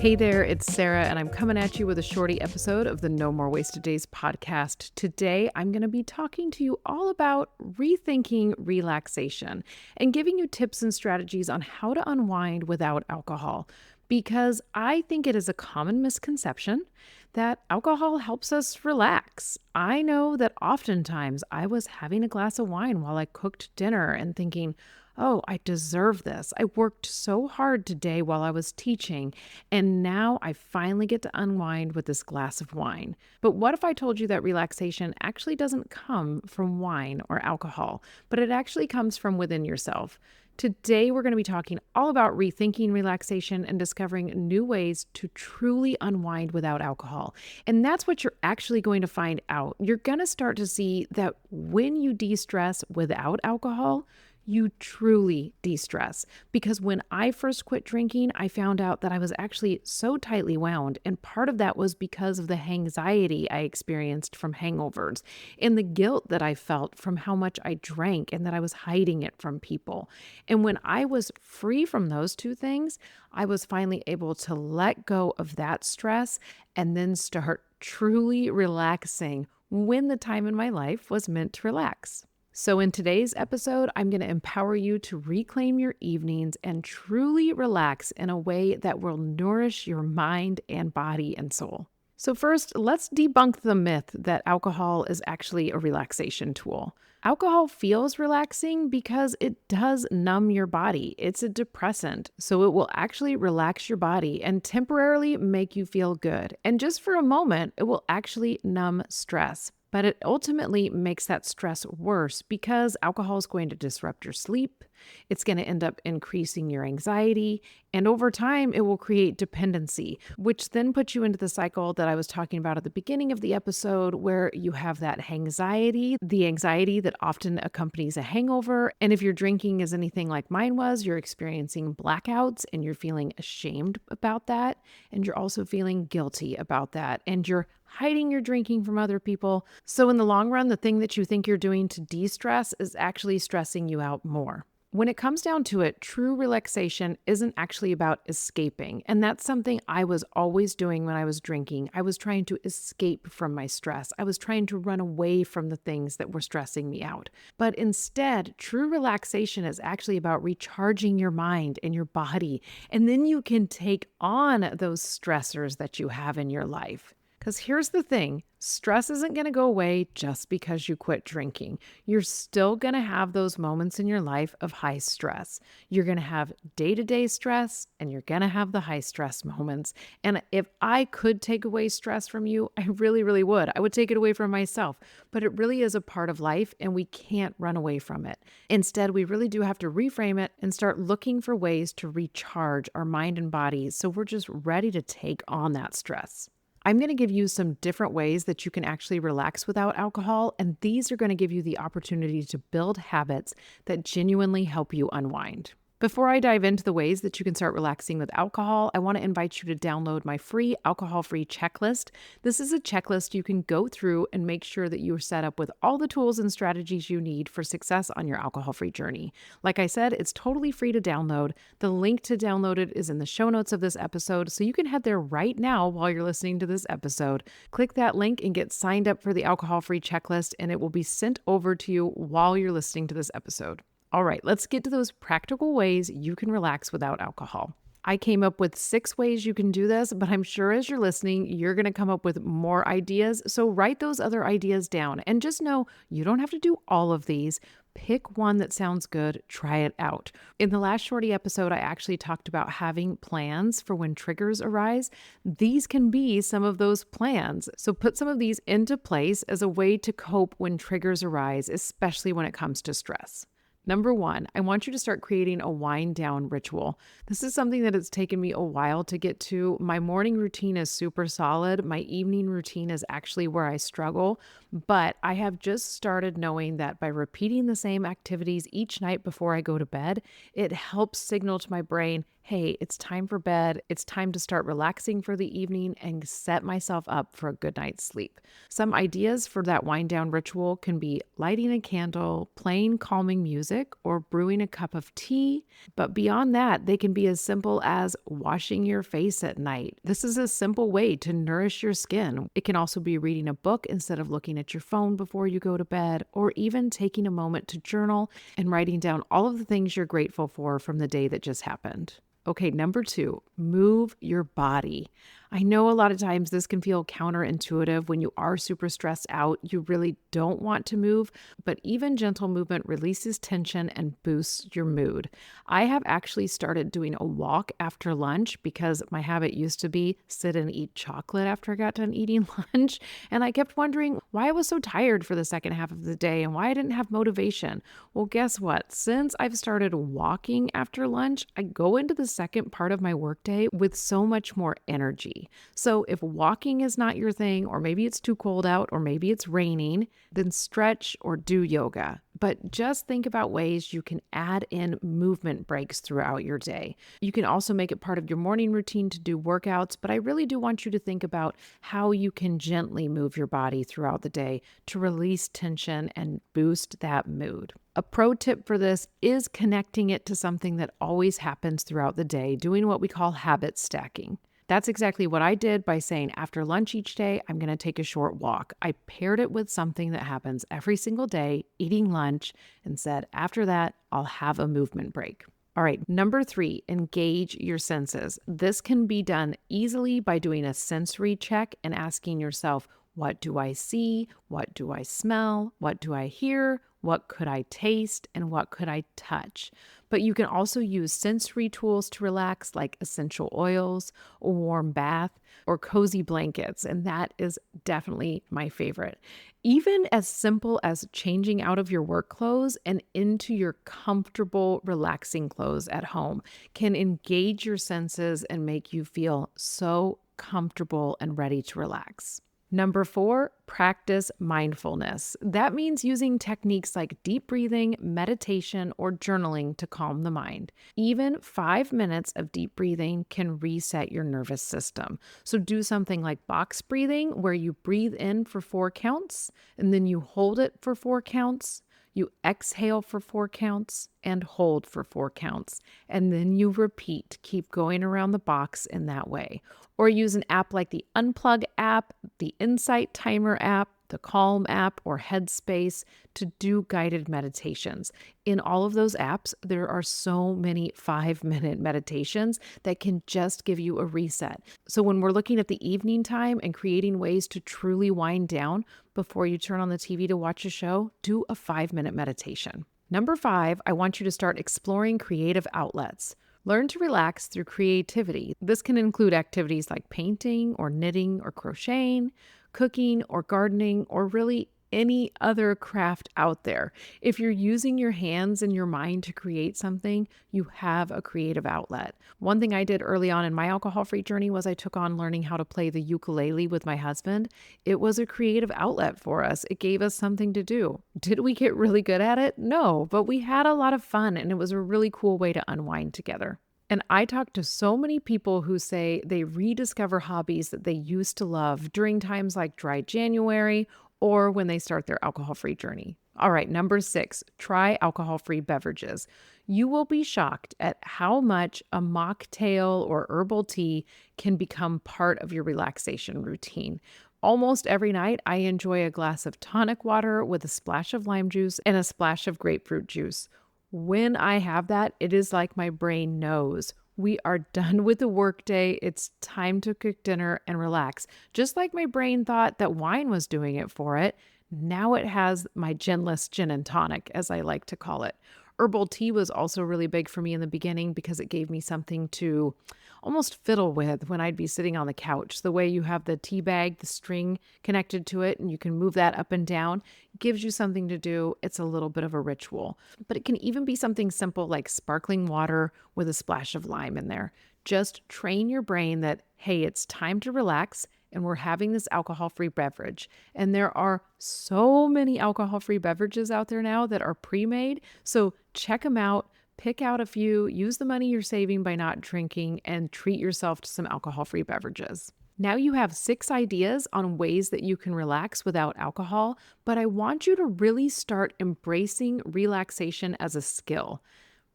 Hey there, it's Sarah, and I'm coming at you with a shorty episode of the No More Wasted Days podcast. Today, I'm going to be talking to you all about rethinking relaxation and giving you tips and strategies on how to unwind without alcohol, because I think it is a common misconception that alcohol helps us relax. I know that oftentimes I was having a glass of wine while I cooked dinner and thinking, oh, I deserve this. I worked so hard today while I was teaching, and now I finally get to unwind with this glass of wine. But what if I told you that relaxation actually doesn't come from wine or alcohol, but it actually comes from within yourself? Today, we're going to be talking all about rethinking relaxation and discovering new ways to truly unwind without alcohol. And that's what you're actually going to find out. You're going to start to see that when you de-stress without alcohol, you truly de-stress. Because when I first quit drinking, I found out that I was actually so tightly wound. And part of that was because of the anxiety I experienced from hangovers and the guilt that I felt from how much I drank and that I was hiding it from people. And when I was free from those two things, I was finally able to let go of that stress and then start truly relaxing when the time in my life was meant to relax. So in today's episode, I'm going to empower you to reclaim your evenings and truly relax in a way that will nourish your mind and body and soul. So first, let's debunk the myth that alcohol is actually a relaxation tool. Alcohol feels relaxing because it does numb your body. It's a depressant, so it will actually relax your body and temporarily make you feel good. And just for a moment, it will actually numb stress. But it ultimately makes that stress worse because alcohol is going to disrupt your sleep. It's going to end up increasing your anxiety. And over time, it will create dependency, which then puts you into the cycle that I was talking about at the beginning of the episode, where you have that anxiety, the anxiety that often accompanies a hangover. And if your drinking is anything like mine was, you're experiencing blackouts and you're feeling ashamed about that. And you're also feeling guilty about that. And you're hiding your drinking from other people. So in the long run, the thing that you think you're doing to de-stress is actually stressing you out more. When it comes down to it, true relaxation isn't actually about escaping. And that's something I was always doing when I was drinking. I was trying to escape from my stress. I was trying to run away from the things that were stressing me out. But instead, true relaxation is actually about recharging your mind and your body. And then you can take on those stressors that you have in your life. Because here's the thing, stress isn't going to go away just because you quit drinking. You're still going to have those moments in your life of high stress. You're going to have day-to-day stress and you're going to have the high stress moments. And if I could take away stress from you, I really, really would. I would take it away from myself. But it really is a part of life and we can't run away from it. Instead, we really do have to reframe it and start looking for ways to recharge our mind and body so we're just ready to take on that stress. I'm going to give you some different ways that you can actually relax without alcohol, and these are going to give you the opportunity to build habits that genuinely help you unwind. Before I dive into the ways that you can start relaxing with alcohol, I want to invite you to download my free alcohol-free checklist. This is a checklist you can go through and make sure that you are set up with all the tools and strategies you need for success on your alcohol-free journey. Like I said, it's totally free to download. The link to download it is in the show notes of this episode, so you can head there right now while you're listening to this episode. Click that link and get signed up for the alcohol-free checklist, and it will be sent over to you while you're listening to this episode. All right, let's get to those practical ways you can relax without alcohol. I came up with 6 ways you can do this, but I'm sure as you're listening, you're going to come up with more ideas. So write those other ideas down and just know you don't have to do all of these. Pick one that sounds good, try it out. In the last shorty episode, I actually talked about having plans for when triggers arise. These can be some of those plans. So put some of these into place as a way to cope when triggers arise, especially when it comes to stress. Number 1, I want you to start creating a wind down ritual. This is something that it's taken me a while to get to. My morning routine is super solid. My evening routine is actually where I struggle, but I have just started knowing that by repeating the same activities each night before I go to bed, it helps signal to my brain, hey, it's time for bed. It's time to start relaxing for the evening and set myself up for a good night's sleep. Some ideas for that wind down ritual can be lighting a candle, playing calming music, music or brewing a cup of tea. But beyond that, they can be as simple as washing your face at night. This is a simple way to nourish your skin. It can also be reading a book instead of looking at your phone before you go to bed, or even taking a moment to journal and writing down all of the things you're grateful for from the day that just happened. Okay, number 2, move your body. I know a lot of times this can feel counterintuitive when you are super stressed out. You really don't want to move, but even gentle movement releases tension and boosts your mood. I have actually started doing a walk after lunch because my habit used to be sit and eat chocolate after I got done eating lunch. And I kept wondering why I was so tired for the second half of the day and why I didn't have motivation. Well, guess what? Since I've started walking after lunch, I go into the second part of my workday with so much more energy. So if walking is not your thing, or maybe it's too cold out, or maybe it's raining, then stretch or do yoga. But just think about ways you can add in movement breaks throughout your day. You can also make it part of your morning routine to do workouts, but I really do want you to think about how you can gently move your body throughout the day to release tension and boost that mood. A pro tip for this is connecting it to something that always happens throughout the day, doing what we call habit stacking. That's exactly what I did by saying after lunch each day, I'm going to take a short walk. I paired it with something that happens every single day, eating lunch, and said, after that, I'll have a movement break. All right, number 3, engage your senses. This can be done easily by doing a sensory check and asking yourself, what do I see? What do I smell? What do I hear? What could I taste? And what could I touch? But you can also use sensory tools to relax, like essential oils, a warm bath, or cozy blankets. And that is definitely my favorite. Even as simple as changing out of your work clothes and into your comfortable, relaxing clothes at home can engage your senses and make you feel so comfortable and ready to relax. Number 4, practice mindfulness. That means using techniques like deep breathing, meditation, or journaling to calm the mind. Even 5 minutes of deep breathing can reset your nervous system. So do something like box breathing, where you breathe in for 4 counts, and then you hold it for 4 counts. You exhale for 4 counts and hold for 4 counts. And then you repeat. Keep going around the box in that way. Or use an app like the Unplug app, the Insight Timer app, the Calm app, or Headspace to do guided meditations. In all of those apps, there are so many 5-minute meditations that can just give you a reset. So when we're looking at the evening time and creating ways to truly wind down before you turn on the TV to watch a show, do a 5-minute meditation. Number 5, I want you to start exploring creative outlets. Learn to relax through creativity. This can include activities like painting or knitting or crocheting, cooking or gardening, or really any other craft out there. If you're using your hands and your mind to create something, you have a creative outlet. One thing I did early on in my alcohol-free journey was I took on learning how to play the ukulele with my husband. It was a creative outlet for us. It gave us something to do. Did we get really good at it? No, but we had a lot of fun, and it was a really cool way to unwind together. And I talk to so many people who say they rediscover hobbies that they used to love during times like dry January or when they start their alcohol-free journey. All right, number 6, try alcohol-free beverages. You will be shocked at how much a mocktail or herbal tea can become part of your relaxation routine. Almost every night, I enjoy a glass of tonic water with a splash of lime juice and a splash of grapefruit juice. When I have that, it is like my brain knows we are done with the workday. It's time to cook dinner and relax. Just like my brain thought that wine was doing it for it, now it has my ginless gin and tonic, as I like to call it. Herbal tea was also really big for me in the beginning because it gave me something to almost fiddle with when I'd be sitting on the couch. The way you have the tea bag, the string connected to it, and you can move that up and down, gives you something to do. It's a little bit of a ritual. But it can even be something simple like sparkling water with a splash of lime in there. Just train your brain that, hey, it's time to relax, and we're having this alcohol-free beverage. And there are so many alcohol-free beverages out there now that are pre-made. So check them out, pick out a few, use the money you're saving by not drinking, and treat yourself to some alcohol-free beverages. Now you have 6 ideas on ways that you can relax without alcohol, but I want you to really start embracing relaxation as a skill.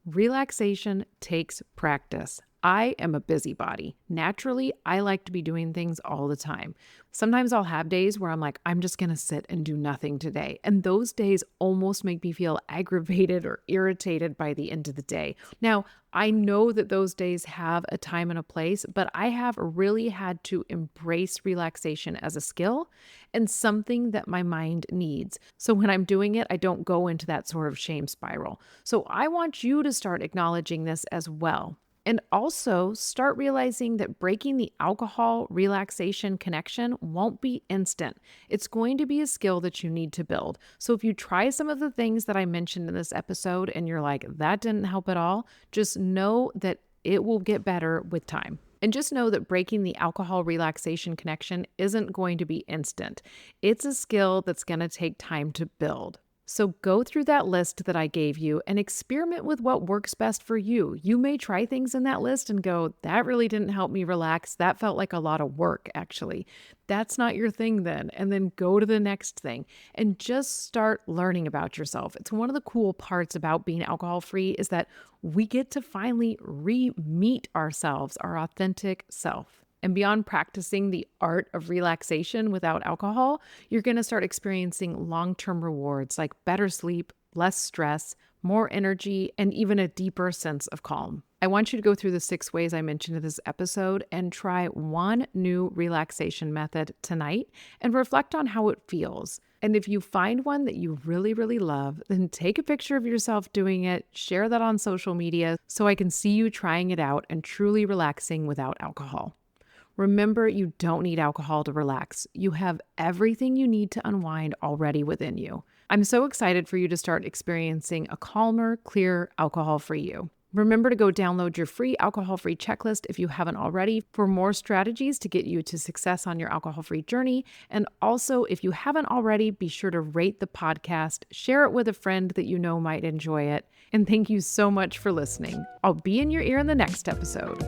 Relaxation takes practice. I am a busybody. Naturally, I like to be doing things all the time. Sometimes I'll have days where I'm like, I'm just going to sit and do nothing today. And those days almost make me feel aggravated or irritated by the end of the day. Now, I know that those days have a time and a place, but I have really had to embrace relaxation as a skill and something that my mind needs. So when I'm doing it, I don't go into that sort of shame spiral. So I want you to start acknowledging this as well. And also start realizing that breaking the alcohol relaxation connection won't be instant. It's going to be a skill that you need to build. So if you try some of the things that I mentioned in this episode and you're like, that didn't help at all, just know that it will get better with time. And just know that breaking the alcohol relaxation connection isn't going to be instant. It's a skill that's going to take time to build. So go through that list that I gave you and experiment with what works best for you. You may try things in that list and go, that really didn't help me relax. That felt like a lot of work, actually. That's not your thing then. And then go to the next thing and just start learning about yourself. It's one of the cool parts about being alcohol-free is that we get to finally re-meet ourselves, our authentic self. And beyond practicing the art of relaxation without alcohol, you're going to start experiencing long-term rewards like better sleep, less stress, more energy, and even a deeper sense of calm. I want you to go through the 6 ways I mentioned in this episode and try one new relaxation method tonight and reflect on how it feels. And if you find one that you really, really love, then take a picture of yourself doing it, share that on social media so I can see you trying it out and truly relaxing without alcohol. Remember, you don't need alcohol to relax. You have everything you need to unwind already within you. I'm so excited for you to start experiencing a calmer, clear, alcohol-free you. Remember to go download your free alcohol-free checklist if you haven't already for more strategies to get you to success on your alcohol-free journey. And also, if you haven't already, be sure to rate the podcast, share it with a friend that you know might enjoy it. And thank you so much for listening. I'll be in your ear in the next episode.